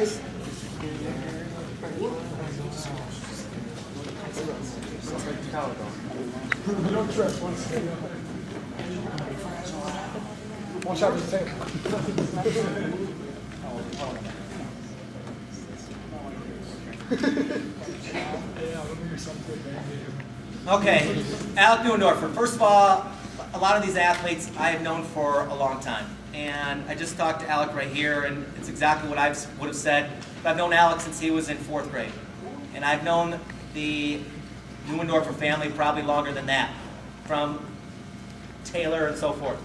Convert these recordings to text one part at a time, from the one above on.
guys. Don't trip. Watch out for the table. Okay, Alec Neuendorfer. First of all, a lot of these athletes I have known for a long time. And I just talked to Alec right here, and it's exactly what I would have said. But I've known Alec since he was in 4th grade. And I've known the Neuendorfer family probably longer than that, from Taylor and so forth.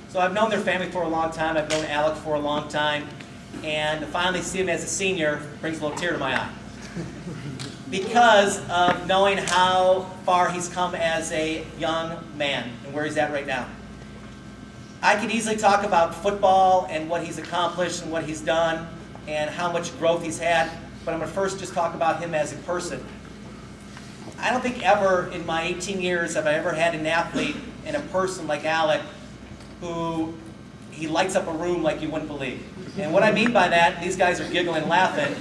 So I've known their family for a long time. I've known Alec for a long time. And to finally see him as a senior brings a little tear to my eye, because of knowing how far he's come as a young man and where he's at right now. I could easily talk about football and what he's accomplished and what he's done and how much growth he's had, but I'm going to first just talk about him as a person. I don't think ever in my 18 years have I ever had an athlete and a person like Alec who he lights up a room like you wouldn't believe. And what I mean by that, these guys are giggling and laughing,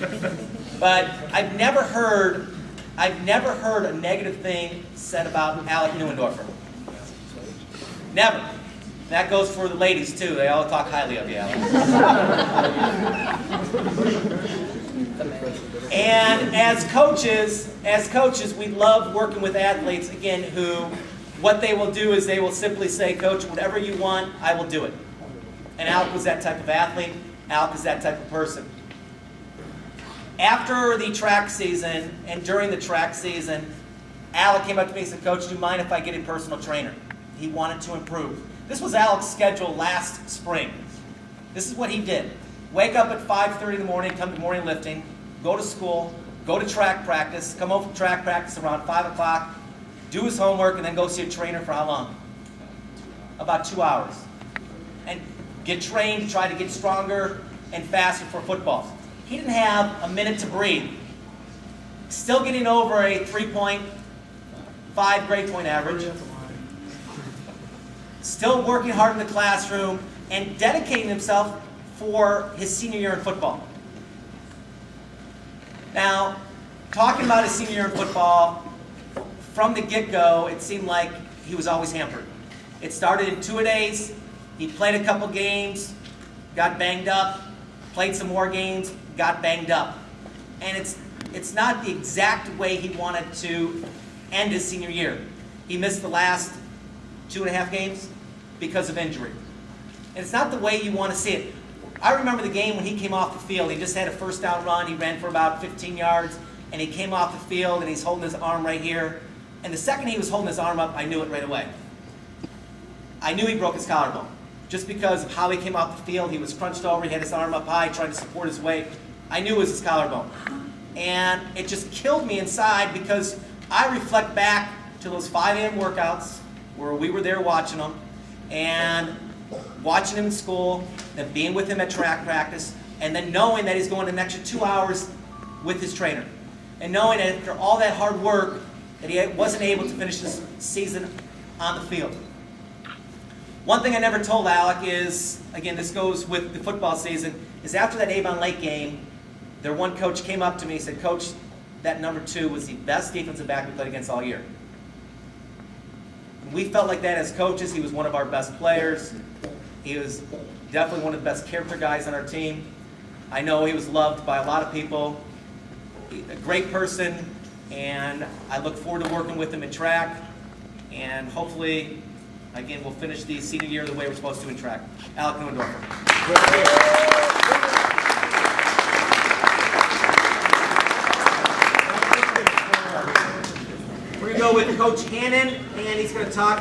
but I've never heard a negative thing said about Alec Neuendorfer. Never. That goes for the ladies too. They all talk highly of you, Alec. And as coaches, we love working with athletes, again, who what they will do is they will simply say, "Coach, whatever you want, I will do it." And Alec was that type of athlete. Alec is that type of person. After the track season and during the track season, Alec came up to me and said, "Coach, do you mind if I get a personal trainer?" He wanted to improve. This was Alec's schedule last spring. This is what he did. Wake up at 5:30 in the morning, come to morning lifting, go to school, go to track practice, come home from track practice around 5 o'clock, do his homework, and then go see a trainer for how long? About 2 hours. And get trained to try to get stronger and faster for football. He didn't have a minute to breathe. Still getting over a 3.5 grade point average. Still working hard in the classroom and dedicating himself for his senior year in football. Now, talking about his senior year in football, from the get-go, it seemed like he was always hampered. It started in two-a-days. He played a couple games, got banged up, played some more games, got banged up. And it's not the exact way he wanted to end his senior year. He missed the last 2.5 games because of injury. And it's not the way you want to see it. I remember the game when he came off the field. He just had a first down run. He ran for about 15 yards, and he came off the field, and he's holding his arm right here. And the second he was holding his arm up, I knew it right away. I knew he broke his collarbone. Just because of how he came off the field, he was crunched over, he had his arm up high, trying to support his weight. I knew it was his collarbone. And it just killed me inside, because I reflect back to those 5 a.m. workouts where we were there watching him, and watching him in school, then being with him at track practice, and then knowing that he's going an extra 2 hours with his trainer. And knowing that after all that hard work, that he wasn't able to finish this season on the field. One thing I never told Alec is, again, this goes with the football season, is after that Avon Lake game, their one coach came up to me and said, "Coach, that number 2 was the best defensive back we played against all year." And we felt like that as coaches. He was one of our best players. He was definitely one of the best character guys on our team. I know he was loved by a lot of people. A great person, and I look forward to working with him in track, and hopefully, again, we'll finish the senior year the way we're supposed to in track. Alec Neuendorfer. We're going to go with Coach Hannon, and he's going to talk about